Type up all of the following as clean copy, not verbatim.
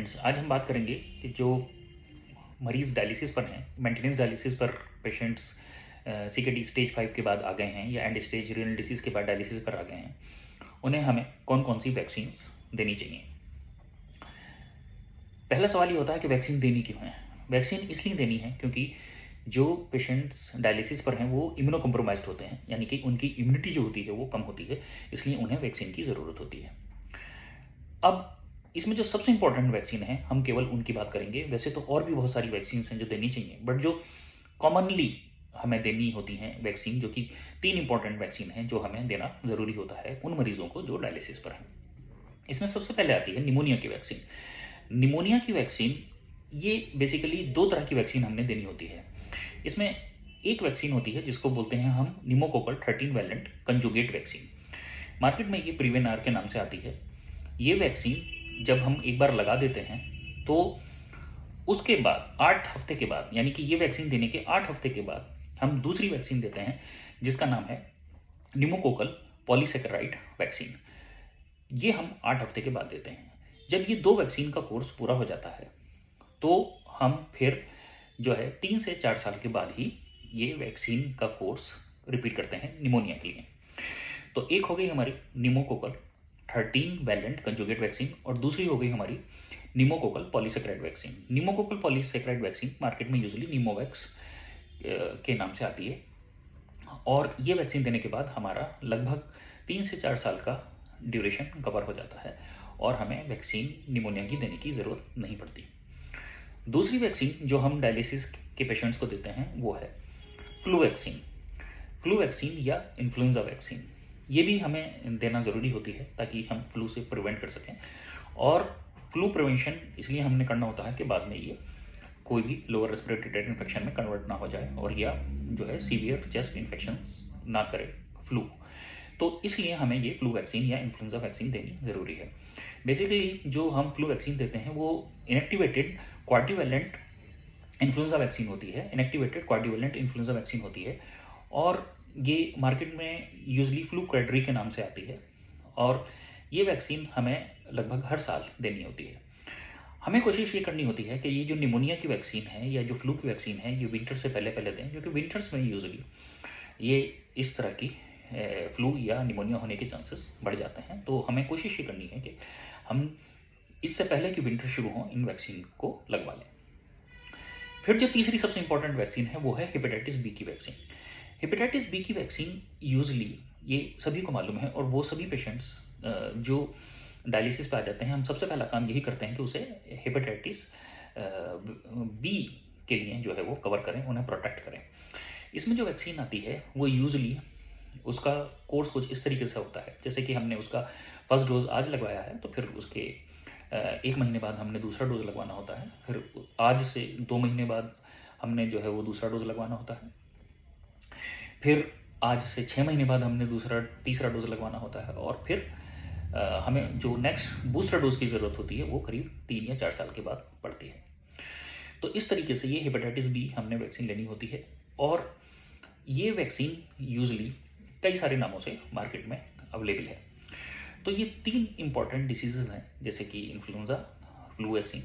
Friends, आज हम बात करेंगे कि जो मरीज़ डायलिसिस पर हैं, मेंटेनेंस डायलिसिस पर पेशेंट्स सीकेडी स्टेज 5 के बाद आ गए हैं या एंड स्टेज रीनल डिसीज़ के बाद डायलिसिस पर आ गए हैं, उन्हें हमें कौन कौन सी वैक्सीन्स देनी चाहिए। पहला सवाल ये होता है कि वैक्सीन देनी क्यों है। वैक्सीन इसलिए देनी है क्योंकि जो पेशेंट्स डायलिसिस पर हैं वो इम्यूनो कम्प्रोमाइज्ड होते हैं, यानी कि उनकी इम्यूनिटी जो होती है वो कम होती है, इसलिए उन्हें वैक्सीन की ज़रूरत होती है। अब इसमें जो सबसे इंपॉर्टेंट वैक्सीन है, हम केवल उनकी बात करेंगे। वैसे तो और भी बहुत सारी वैक्सीन हैं जो देनी चाहिए, बट जो कॉमनली हमें देनी होती हैं वैक्सीन, जो कि 3 इंपॉर्टेंट वैक्सीन हैं जो हमें देना ज़रूरी होता है उन मरीजों को जो डायलिसिस पर हैं। इसमें सबसे पहले आती है निमोनिया की वैक्सीन। निमोनिया की वैक्सीन ये बेसिकली 2 तरह की वैक्सीन हमने देनी होती है। इसमें एक वैक्सीन होती है जिसको बोलते हैं हम pneumococcal 13 valent conjugate vaccine. Market में ये प्रीवेनार के नाम से आती है। ये वैक्सीन जब हम एक बार लगा देते हैं तो उसके बाद 8 हफ्ते के बाद, यानी कि ये वैक्सीन देने के 8 हफ्ते के बाद हम दूसरी वैक्सीन देते हैं जिसका नाम है निमोकोकल पॉलीसेकेराइड वैक्सीन। ये हम 8 हफ्ते के बाद देते हैं। जब ये 2 वैक्सीन का कोर्स पूरा हो जाता है तो हम फिर जो है 3 से 4 साल के बाद ही ये वैक्सीन का कोर्स रिपीट करते हैं निमोनिया के लिए। तो एक हो गई हमारी निमोकोकल 13 वैलेंट कंजुगेट वैक्सीन और दूसरी हो गई हमारी pneumococcal polysaccharide vaccine. Pneumococcal polysaccharide vaccine market में यूजुअली निमोवैक्स के नाम से आती है और ये वैक्सीन देने के बाद हमारा लगभग 3 से 4 साल का ड्यूरेशन कवर हो जाता है और हमें वैक्सीन निमोनिया की देने की ज़रूरत नहीं पड़ती। दूसरी वैक्सीन जो हम डायलिसिस के पेशेंट्स को देते हैं वो है फ्लू वैक्सीन। फ्लू वैक्सीन या इन्फ्लुएंजा वैक्सीन, ये भी हमें देना ज़रूरी होती है ताकि हम फ्लू से प्रिवेंट कर सकें। और फ्लू प्रिवेंशन इसलिए हमने करना होता है कि बाद में ये कोई भी लोअर रेस्पिरेटरी ट्रैक्ट इन्फेक्शन में कन्वर्ट ना हो जाए और या जो है सीवियर चेस्ट इन्फेक्शन ना करे फ्लू। तो इसलिए हमें ये फ्लू वैक्सीन या इन्फ्लुएंजा वैक्सीन देनी ज़रूरी है। बेसिकली जो हम फ्लू वैक्सीन देते हैं वो इनएक्टिवेटेड क्वाड्रिवैलेंट इन्फ्लुएंजा वैक्सीन होती है। इनएक्टिवेटेड क्वाड्रिवैलेंट इन्फ्लुएंजा वैक्सीन होती है और ये मार्केट में यूजली फ्लू क्वाड्री के नाम से आती है और ये वैक्सीन हमें लगभग हर साल देनी होती है। हमें कोशिश ये करनी होती है कि ये जो निमोनिया की वैक्सीन है या जो फ्लू की वैक्सीन है ये विंटर से पहले पहले दें, क्योंकि विंटर्स में यूजली ये इस तरह की फ्लू या निमोनिया होने के चांसेस बढ़ जाते हैं। तो हमें कोशिश ये करनी है कि हम इससे पहले कि विंटर शुरू हो इन वैक्सीन को लगवा लें। फिर जो तीसरी सबसे इंपॉर्टेंट वैक्सीन है वो है हेपेटाइटिस बी की वैक्सीन। हेपेटाइटिस बी की वैक्सीन यूजली ये सभी को मालूम है और वो सभी पेशेंट्स जो डायलिसिस पे आ जाते हैं, हम सबसे पहला काम यही करते हैं कि उसे हेपेटाइटिस बी के लिए जो है वो कवर करें, उन्हें प्रोटेक्ट करें। इसमें जो वैक्सीन आती है वो यूजली उसका कोर्स कुछ इस तरीके से होता है, जैसे कि हमने उसका फर्स्ट डोज आज लगवाया है तो फिर उसके 1 महीने बाद हमने दूसरा डोज लगवाना होता है, फिर आज से 2 महीने बाद हमने जो है वो दूसरा डोज लगवाना होता है, फिर आज से 6 महीने बाद हमने तीसरा डोज लगवाना होता है और फिर हमें जो नेक्स्ट बूस्टर डोज की ज़रूरत होती है वो करीब 3 या 4 साल के बाद पड़ती है। तो इस तरीके से ये हेपेटाइटिस बी हमने वैक्सीन लेनी होती है और ये वैक्सीन यूजली कई सारे नामों से मार्केट में अवेलेबल है। तो ये 3 इंपॉर्टेंट डिसीजेज हैं, जैसे कि इन्फ्लुएंजा फ्लू वैक्सीन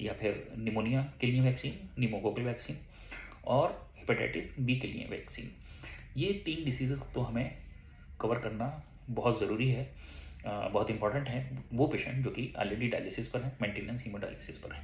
या फिर निमोनिया के लिए वैक्सीन निमोकोकल वैक्सीन और हेपेटाइटिस बी के लिए वैक्सीन। ये 3 डिसीजेज तो हमें कवर करना बहुत ज़रूरी है, बहुत इंपॉर्टेंट है वो पेशेंट जो कि ऑलरेडी डायलिसिस पर है, मेंटेनेंस हीमोडायलिसिस पर है।